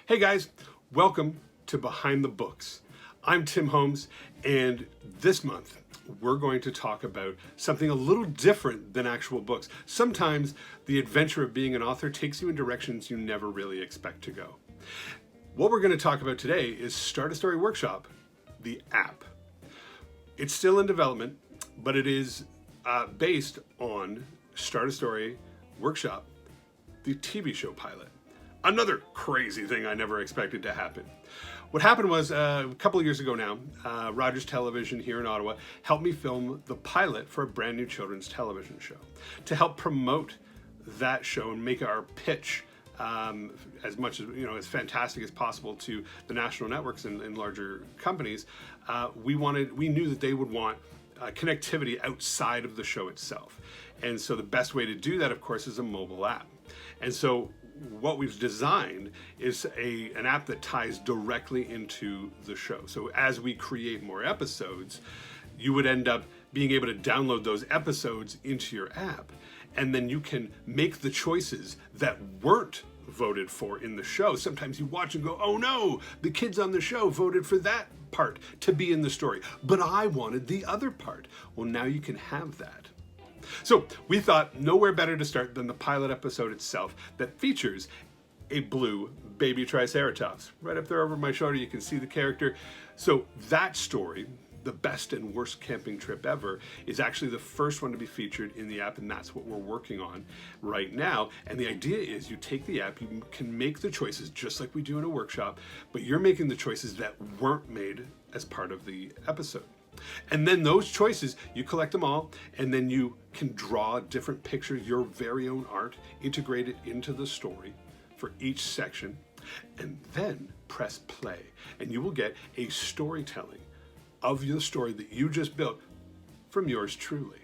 Hey guys, welcome to Behind the Books. I'm Tim Holmes, and this month we're going to talk about something a little different than actual books. Sometimes the adventure of being an author takes you in directions you never really expect to go. What we're going to talk about today is Start a Story Workshop, the app. It's still in development, but it is based on Start a Story Workshop, the TV show pilot. Another crazy thing I never expected to happen. What happened was a couple of years ago now, Rogers Television here in Ottawa helped me film the pilot for a brand new children's television show. To help promote that show and make our pitch as much as, as fantastic as possible to the national networks and larger companies, we knew that they would want connectivity outside of the show itself. And so the best way to do that, of course, is a mobile app. And so what we've designed is an app that ties directly into the show. So as we create more episodes, you would end up being able to download those episodes into your app, and then you can make the choices that weren't voted for in the show. Sometimes you watch and go, oh no, the kids on the show voted for that part to be in the story, but I wanted the other part. Well, now you can have that. So we thought nowhere better to start than the pilot episode itself that features a blue baby Triceratops. Right up there over my shoulder, you can see the character. So that story, the best and worst camping trip ever, is actually the first one to be featured in the app, and that's what we're working on right now. And the idea is you take the app, you can make the choices just like we do in a workshop, but you're making the choices that weren't made as part of the episode. And then those choices, you collect them all, and then you can draw different pictures, your very own art, integrate it into the story for each section, and then press play. And you will get a storytelling of the story that you just built from yours truly.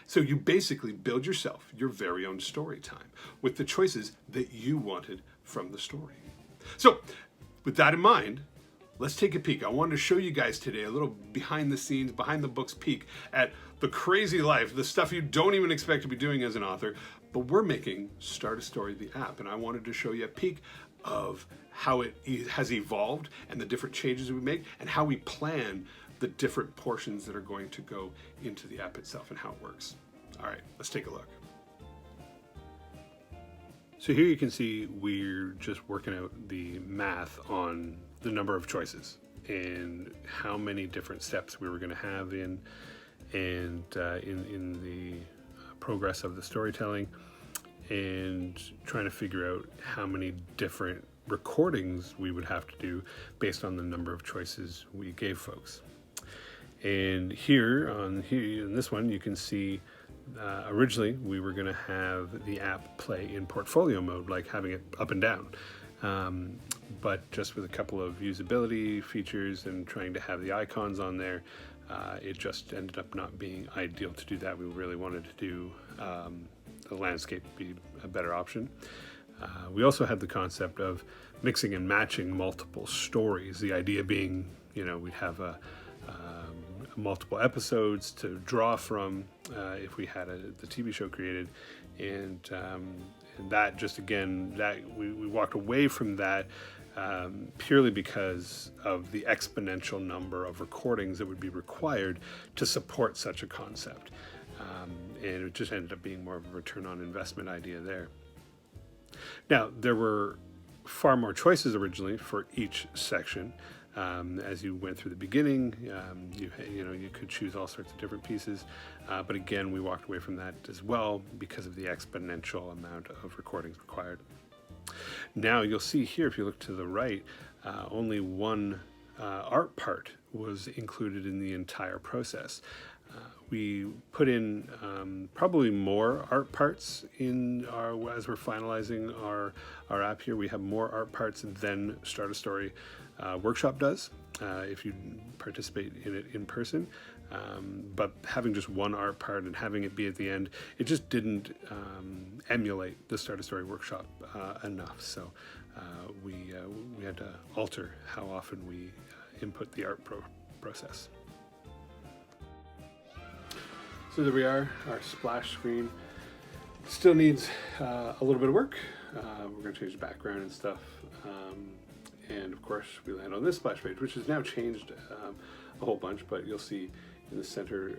So you basically build yourself your very own story time with the choices that you wanted from the story. So with that in mind, let's take a peek. I wanted to show you guys today a little behind the scenes, behind the books peek at the crazy life, the stuff you don't even expect to be doing as an author, but we're making Start a Story, the app, and I wanted to show you a peek of how it has evolved and the different changes we make and how we plan the different portions that are going to go into the app itself and how it works. All right, let's take a look. So here you can see we're just working out the math on the number of choices and how many different steps we were going to have in the progress of the storytelling, and trying to figure out how many different recordings we would have to do based on the number of choices we gave folks. And here in this one, you can see originally we were going to have the app play in portfolio mode, like having it up and down. But just with a couple of usability features and trying to have the icons on there, it just ended up not being ideal to do that. We really wanted to do the landscape be a better option. We also had the concept of mixing and matching multiple stories. The idea being, we'd have multiple episodes to draw from if we had the TV show created, and that just again that we walked away from that purely because of the exponential number of recordings that would be required to support such a concept, and it just ended up being more of a return on investment idea there. Now there were far more choices originally for each section. As you went through the beginning, you could choose all sorts of different pieces, but again, we walked away from that as well because of the exponential amount of recordings required. Now you'll see here, if you look to the right, only one art part was included in the entire process. We put in probably more art parts in as we're finalizing our app here. We have more art parts than Start a Story Workshop does if you participate in it in person. But having just one art part and having it be at the end, it just didn't emulate the Start a Story Workshop enough. So we had to alter how often we input the art process. So there we are, our splash screen. Still needs a little bit of work. We're going to change the background and stuff. And of course, we land on this splash page, which has now changed a whole bunch, but you'll see in the center,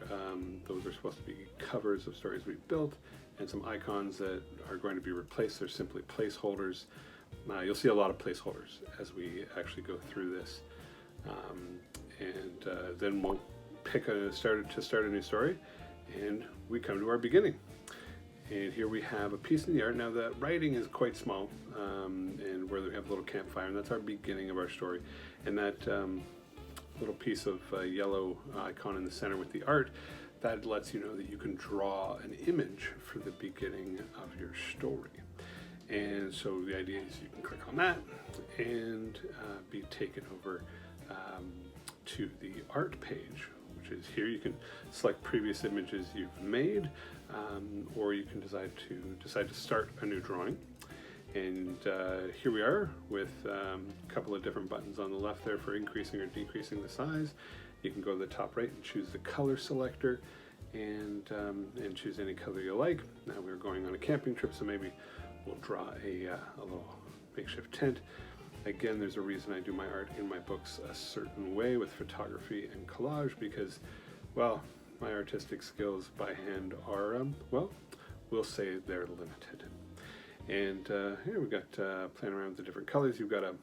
those are supposed to be covers of stories we've built, and some icons that are going to be replaced. They're simply placeholders. You'll see a lot of placeholders as we actually go through this. Then we'll pick to start a new story, and we come to our beginning. And here we have a piece in the art. Now the writing is quite small, and where we have a little campfire, and that's our beginning of our story. And that little piece of yellow icon in the center with the art, that lets you know that you can draw an image for the beginning of your story. And so the idea is you can click on that and be taken over to the art page, which is here. You can select previous images you've made, or you can decide to start a new drawing. And here we are with a couple of different buttons on the left there for increasing or decreasing the size. You can go to the top right and choose the color selector, and choose any color you like. Now we're going on a camping trip, so maybe we'll draw a little makeshift tent. Again, there's a reason I do my art in my books a certain way with photography and collage, because, well, my artistic skills by hand are, well, we'll say they're limited. And here we've got playing around with the different colors. You've got a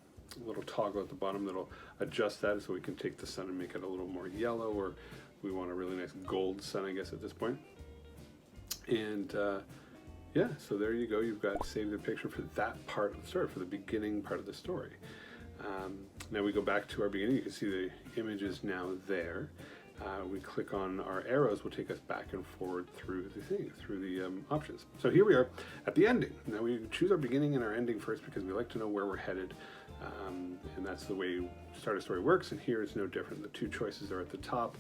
little toggle at the bottom that'll adjust that, so we can take the sun and make it a little more yellow, or we want a really nice gold sun, I guess, at this point. And yeah, so there you go. You've got saved the picture for that part of the story, for the beginning part of the story. Now we go back to our beginning. You can see the image is now there. We click on our arrows, will take us back and forward through the options. So here we are at the ending. Now we choose our beginning and our ending first, because we like to know where we're headed, and that's the way Start a Story works. And here it's no different. The two choices are at the top,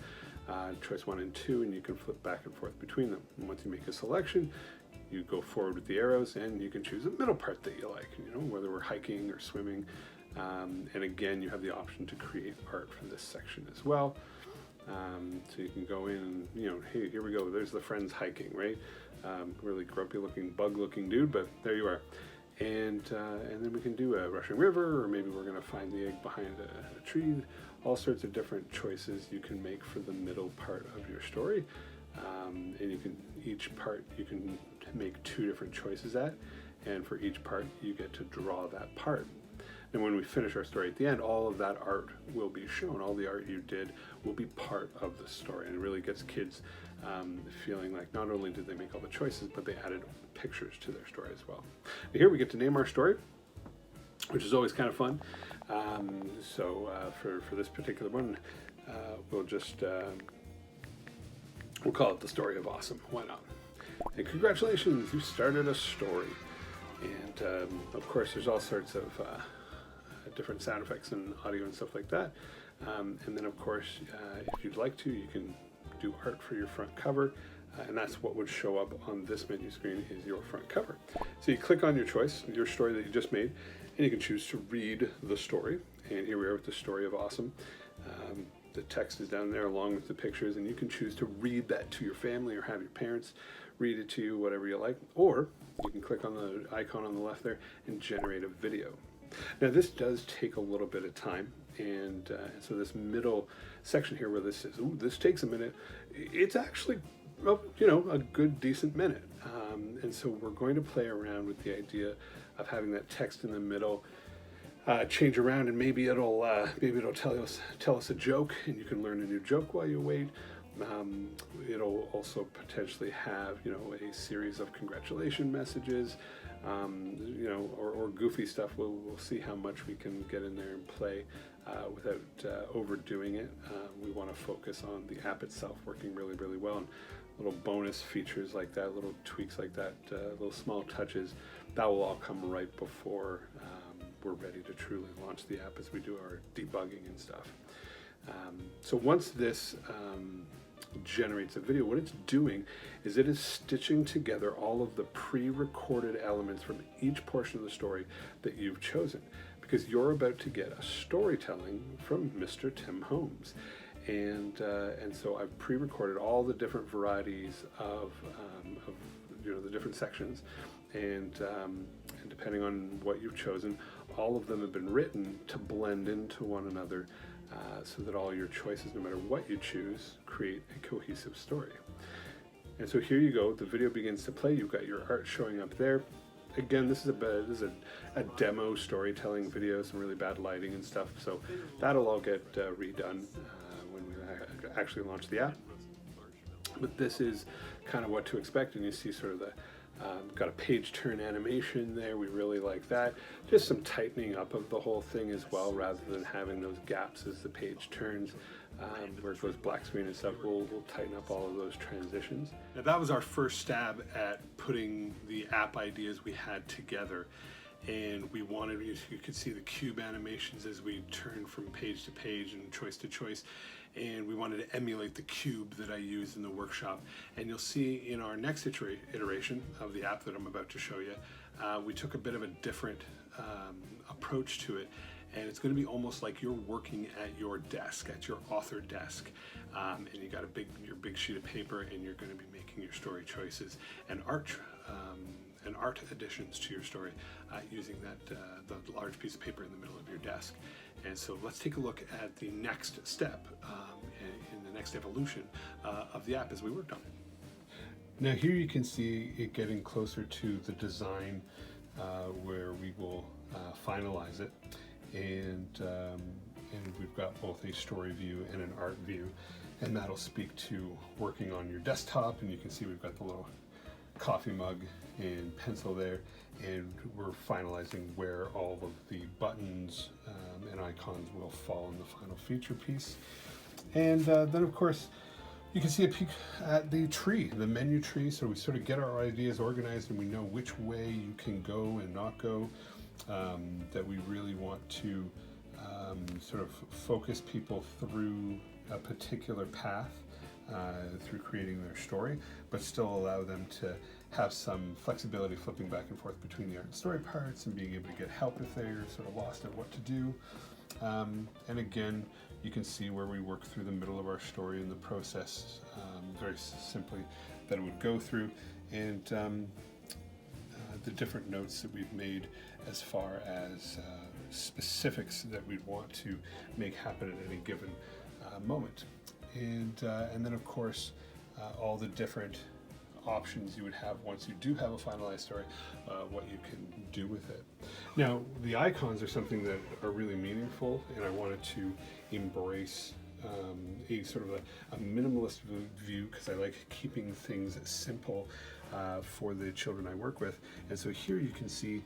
choice 1 and 2, and you can flip back and forth between them. And once you make a selection, you go forward with the arrows, and you can choose the middle part that you like, whether we're hiking or swimming. And again, you have the option to create art for this section as well. So you can go in and, hey, here we go. There's the friends hiking, right? Really grumpy looking, bug looking dude, but there you are. And then we can do a rushing river, or maybe we're going to find the egg behind a tree. All sorts of different choices you can make for the middle part of your story. And each part you can make 2 different choices at, and for each part you get to draw that part. And when we finish our story at the end, all of that art will be shown. All the art you did will be part of the story, and it really gets kids feeling like not only did they make all the choices, but they added pictures to their story as well. And here we get to name our story, which is always kind of fun. So for this particular one, we'll just we'll call it The Story of Awesome. Why not? And congratulations, you started a story. And of course, there's all sorts of different sound effects and audio and stuff like that. And then of course, if you'd like to, you can do art for your front cover. And that's what would show up on this menu screen, is your front cover. So you click on your choice, your story that you just made, and you can choose to read the story. And here we are with The Story of Awesome. The text is down there along with the pictures, and you can choose to read that to your family or have your parents read it to you, whatever you like. Or you can click on the icon on the left there and generate a video. Now this does take a little bit of time, and so this middle section here where this says, ooh, this takes a minute, it's actually, well, a good decent minute. And so we're going to play around with the idea of having that text in the middle change around, and maybe it'll tell us a joke, and you can learn a new joke while you wait. It'll also potentially have a series of congratulation messages, or goofy stuff. We'll see how much we can get in there and play without overdoing it. We want to focus on the app itself working really, really well, and little bonus features like that, little tweaks like that, little small touches, that will all come right before we're ready to truly launch the app as we do our debugging and stuff. So once this generates a video, what it's doing is it is stitching together all of the pre-recorded elements from each portion of the story that you've chosen, because you're about to get a storytelling from Mr. Tim Holmes. And so I've pre-recorded all the different varieties of the different sections, and depending on what you've chosen. All of them have been written to blend into one another so that all your choices, no matter what you choose, create a cohesive story. And so here you go, the video begins to play. You've got your art showing up there. Again, this is a demo storytelling video, some really bad lighting and stuff, so that'll all get redone when we actually launch the app. But this is kind of what to expect, and you see sort of the got a page turn animation there. We really like that. Just some tightening up of the whole thing as well, rather than having those gaps as the page turns, where it goes black screen and stuff. We'll tighten up all of those transitions. Now that was our first stab at putting the app ideas we had together. And we wanted, you could see the cube animations as we turn from page to page and choice to choice. And we wanted to emulate the cube that I use in the workshop. And you'll see in our next iteration of the app that I'm about to show you, we took a bit of a different approach to it. And it's going to be almost like you're working at your desk, at your author desk. And you got your big sheet of paper, and you're going to be making your story choices and art additions to your story using the large piece of paper in the middle of your desk. And so let's take a look at the next step in the next evolution of the app as we worked on it. Now here you can see it getting closer to the design where we will finalize it. And we've got both a story view and an art view, and that'll speak to working on your desktop. And you can see we've got the little coffee mug and pencil there, and we're finalizing where all of the buttons and icons will fall in the final feature piece. And then of course you can see a peek at the tree, the menu tree, so we sort of get our ideas organized and we know which way you can go and not go, that we really want to sort of focus people through a particular path through creating their story, but still allow them to have some flexibility flipping back and forth between the art and story parts, and being able to get help if they're sort of lost at what to do. And again, you can see where we work through the middle of our story and the process very simply that it would go through, and the different notes that we've made as far as specifics that we'd want to make happen at any given moment. And then of course all the different options you would have once you do have a finalized story, what you can do with it. Now the icons are something that are really meaningful, and I wanted to embrace a sort of a minimalist view, because I like keeping things simple for the children I work with. And so here you can see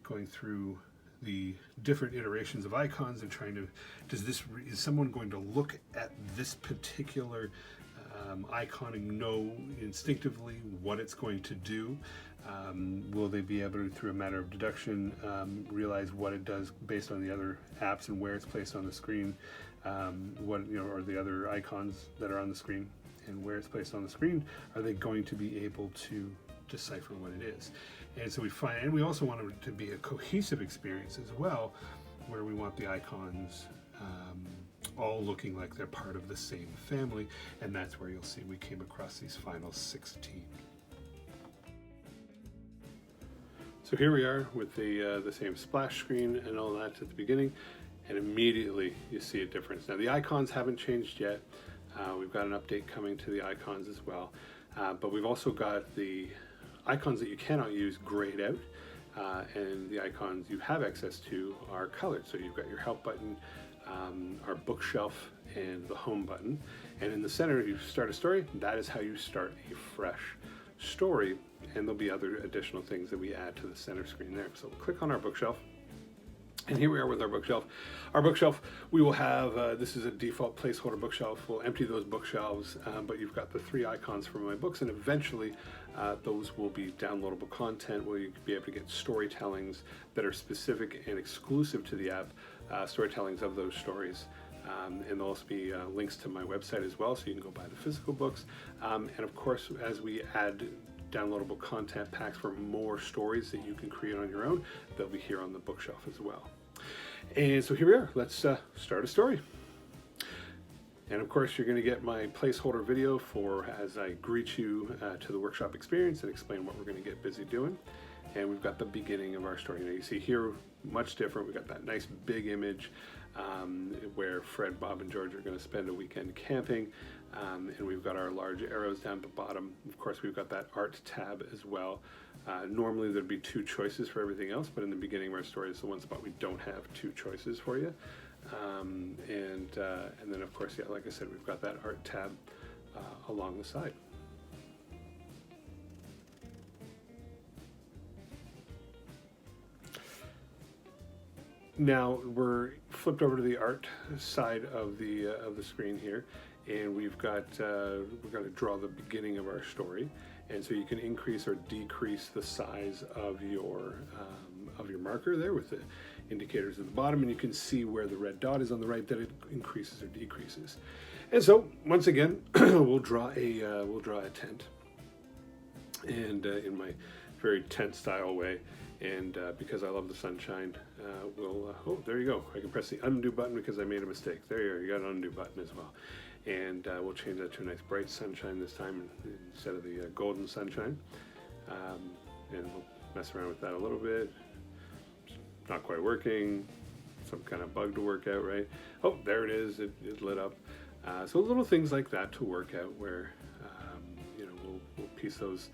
going through the different iterations of icons and trying to, is someone going to look at this particular icon and know instinctively what it's going to do? Will they be able to, through a matter of deduction, realize what it does based on the other apps and where it's placed on the screen? What, are the other icons that are on the screen and where it's placed on the screen? Are they going to be able to decipher what it is? And so we also want it to be a cohesive experience as well, where we want the icons all looking like they're part of the same family, and that's where you'll see we came across these final 16. So here we are with the same splash screen and all that at the beginning, and immediately you see a difference. Now the icons haven't changed yet. We've got an update coming to the icons as well, but we've also got the icons that you cannot use grayed out, and the icons you have access to are colored. So you've got your help button, our bookshelf, and the home button. And in the center, you start a story. That is how you start a fresh story, and there'll be other additional things that we add to the center screen there. So we'll click on our bookshelf. And here we are with our bookshelf. Our bookshelf, we will have, this is a default placeholder bookshelf. We'll empty those bookshelves, but you've got the 3 icons for my books, and eventually those will be downloadable content where you'll be able to get storytellings that are specific and exclusive to the app, storytellings of those stories. And there'll also be links to my website as well, so you can go buy the physical books. And of course, as we add downloadable content packs for more stories that you can create on your own, they'll be here on the bookshelf as well. And so here we are. Let's start a story. And of course, you're going to get my placeholder video for as I greet you to the workshop experience and explain what we're going to get busy doing. and we've got the beginning of our story. Now you see here, much different. We've got that nice big image where Fred, Bob, and George are going to spend a weekend camping, and we've got our large arrows down at the bottom. Of course, we've got that art tab as well. Normally there'd be 2 choices for everything else, but in the beginning of our story is the one spot we don't have 2 choices for you. And then of course, yeah, like I said, we've got that art tab along the side. Now we're flipped over to the art side of the screen here, and we're going to draw the beginning of our story, and so you can increase or decrease the size of your marker there with the indicators at the bottom, and you can see where the red dot is on the right that it increases or decreases. And so once again, we'll draw a tent, and in my very tent style way. And because I love the sunshine, oh, there you go. I can press the undo button because I made a mistake. There you are, you got an undo button as well. And we'll change that to a nice bright sunshine this time instead of the golden sunshine. And we'll mess around with that a little bit. Not quite working. Some kind of bug to work out, right? Oh, there it is, it lit up. So little things like that to work out where, we'll piece those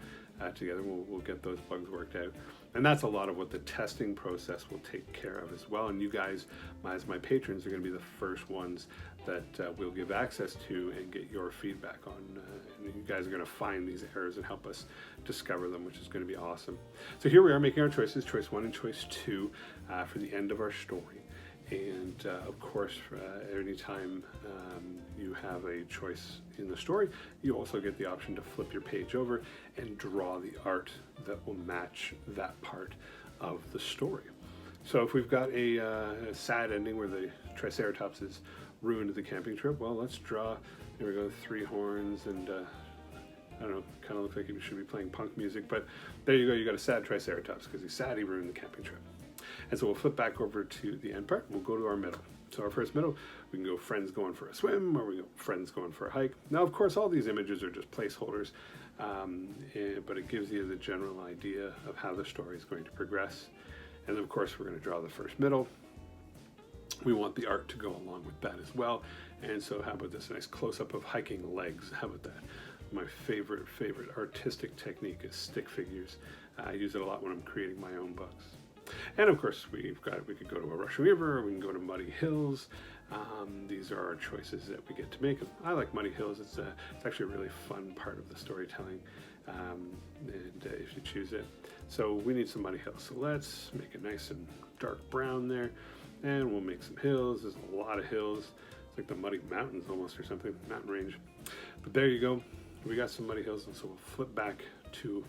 together. We'll get those bugs worked out. And that's a lot of what the testing process will take care of as well. And you guys, as my patrons, are going to be the first ones that we'll give access to and get your feedback on. And you guys are going to find these errors and help us discover them, which is going to be awesome. So here we are making our choices, choice 1 and choice 2 for the end of our story. And of course, anytime you have a choice in the story, you also get the option to flip your page over and draw the art that will match that part of the story. So if we've got a sad ending where the Triceratops has ruined the camping trip, well, let's draw, there we go, 3 horns, and I don't know, kind of looks like you should be playing punk music, but there you go, you got a sad Triceratops because he's sad he ruined the camping trip. And so we'll flip back over to the end part. We'll go to our middle. So our first middle, we can go friends going for a swim, or we go friends going for a hike. Now, of course, all these images are just placeholders, but it gives you the general idea of how the story is going to progress. And then, of course, we're going to draw the first middle. We want the art to go along with that as well. And so how about this nice close-up of hiking legs? How about that? My favorite artistic technique is stick figures. I use it a lot when I'm creating my own books. And of course, we could go to a rushing river, or we can go to muddy hills. These are our choices that we get to make. I like muddy hills. It's actually a really fun part of the storytelling, and if you choose it. So we need some muddy hills. So let's make it nice and dark brown there, and we'll make some hills. There's a lot of hills. It's like the Muddy Mountains almost, or something, mountain range. But there you go. We got some muddy hills, and so we'll flip back to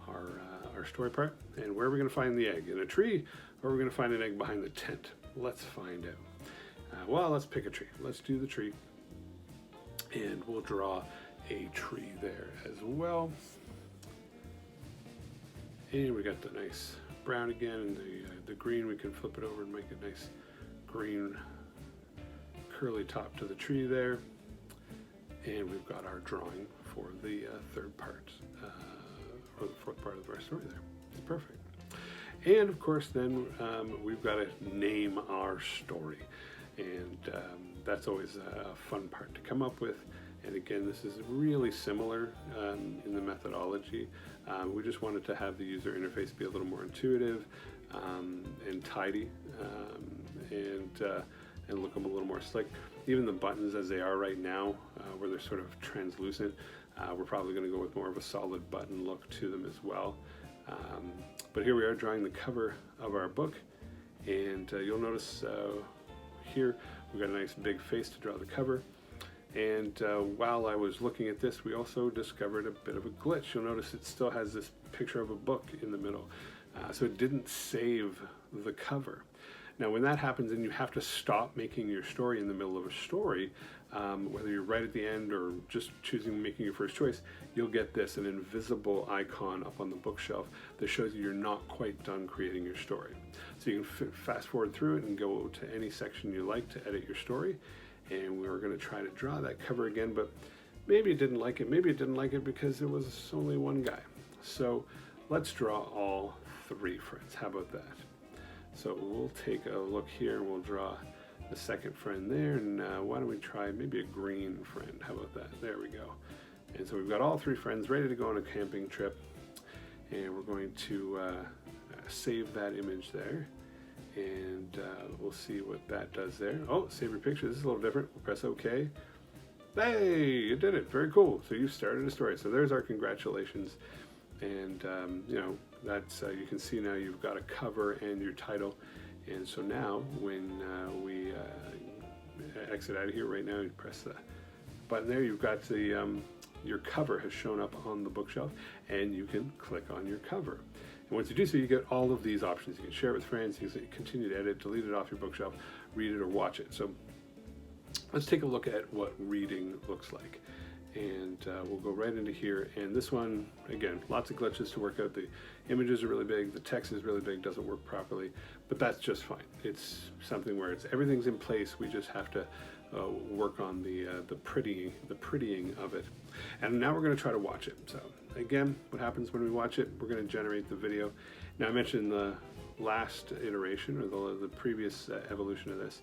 our story part. And where are we going to find the egg? In a tree, or are we going to find an egg behind the tent? Let's find out. Well, let's pick a tree. Let's do the tree, and we'll draw a tree there as well. And we got the nice brown again, and the green. We can flip it over and make a nice green curly top to the tree there. And we've got our drawing for the third part, or the fourth part of our story there. It's perfect. And of course, then we've got to name our story. And that's always a fun part to come up with. And again, this is really similar in the methodology. We just wanted to have the user interface be a little more intuitive and tidy, and look them a little more slick. Even the buttons as they are right now, where they're sort of translucent, we're probably going to go with more of a solid button look to them as well. But here we are drawing the cover of our book, and you'll notice here we've got a nice big face to draw the cover. And while I was looking at this, we also discovered a bit of a glitch. You'll notice it still has this picture of a book in the middle, so it didn't save the cover. Now when that happens and you have to stop making your story in the middle of a story, whether you're right at the end or just choosing making your first choice, you'll get this, an invisible icon up on the bookshelf that shows you you're not quite done creating your story. So you can fast forward through it and go to any section you like to edit your story. And we were going to try to draw that cover again, but maybe it didn't like it. Maybe it didn't like it because it was only one guy. So let's draw all 3 friends. How about that? So we'll take a look here and we'll draw the second friend there, and why don't we try maybe a green friend? How about that? There we go. And so we've got all 3 friends ready to go on a camping trip, and we're going to save that image there, and we'll see what that does there. Oh, save your picture. This is a little different. We'll press OK. Hey, you did it. Very cool. So you started a story. So there's our congratulations, and you know, that's you can see now you've got a cover and your title. And so now when we exit out of here right now, you press the button there, you've got the your cover has shown up on the bookshelf, and you can click on your cover. And once you do so, you get all of these options. You can share it with friends, you can continue to edit, delete it off your bookshelf, read it, or watch it. So let's take a look at what reading looks like. And we'll go right into here. And this one, again, lots of glitches to work out. The images are really big, the text is really big, doesn't work properly, but that's just fine. It's something where everything's in place. We just have to work on the prettying of it. And now we're going to try to watch it. So again, what happens when we watch it? We're going to generate the video. Now I mentioned the last iteration, or the previous evolution of this.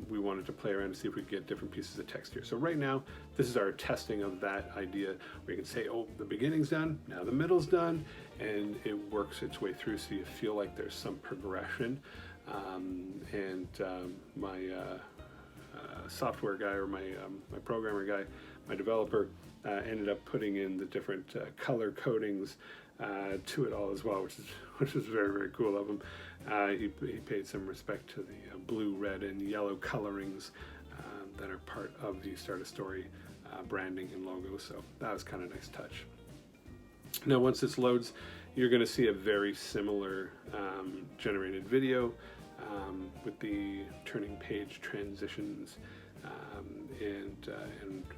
We wanted to play around to see if we could get different pieces of text here. So right now, this is our testing of that idea, where you can say, oh, the beginning's done, now the middle's done, and it works its way through so you feel like there's some progression. My software guy, or my programmer guy, my developer, ended up putting in the different color codings to it all as well, which is very, very cool of him. He paid some respect to the blue, red, and yellow colorings that are part of the Start a Story branding and logo, so that was kind of a nice touch. Now once this loads, you're going to see a very similar generated video with the turning page transitions and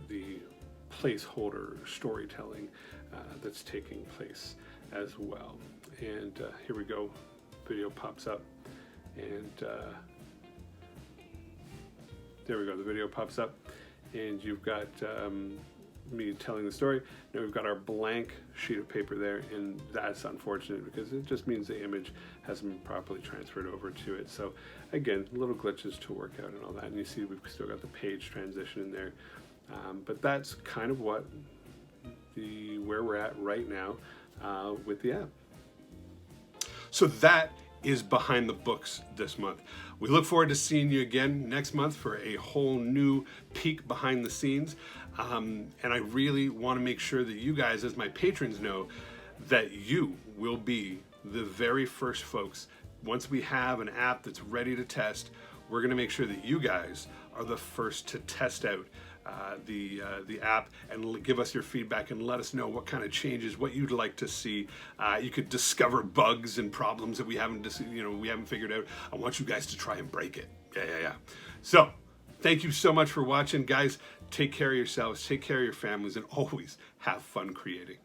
the placeholder storytelling that's taking place as well. And here we go. Video pops up, and there we go. The video pops up, and you've got me telling the story. Now we've got our blank sheet of paper there, and that's unfortunate because it just means the image hasn't been properly transferred over to it. So again, little glitches to work out and all that. And you see we've still got the page transition in there, but that's kind of where we're at right now with the app. So that is Behind the Books this month. We look forward to seeing you again next month for a whole new peek behind the scenes. And I really want to make sure that you guys, as my patrons, know that you will be the very first folks. Once we have an app that's ready to test, we're going to make sure that you guys are the first to test out the app and give us your feedback and let us know what kind of changes, what you'd like to see. You could discover bugs and problems that we haven't figured out. I want you guys to try and break it. Yeah. So thank you so much for watching, guys. Take care of yourselves, take care of your families, and always have fun creating.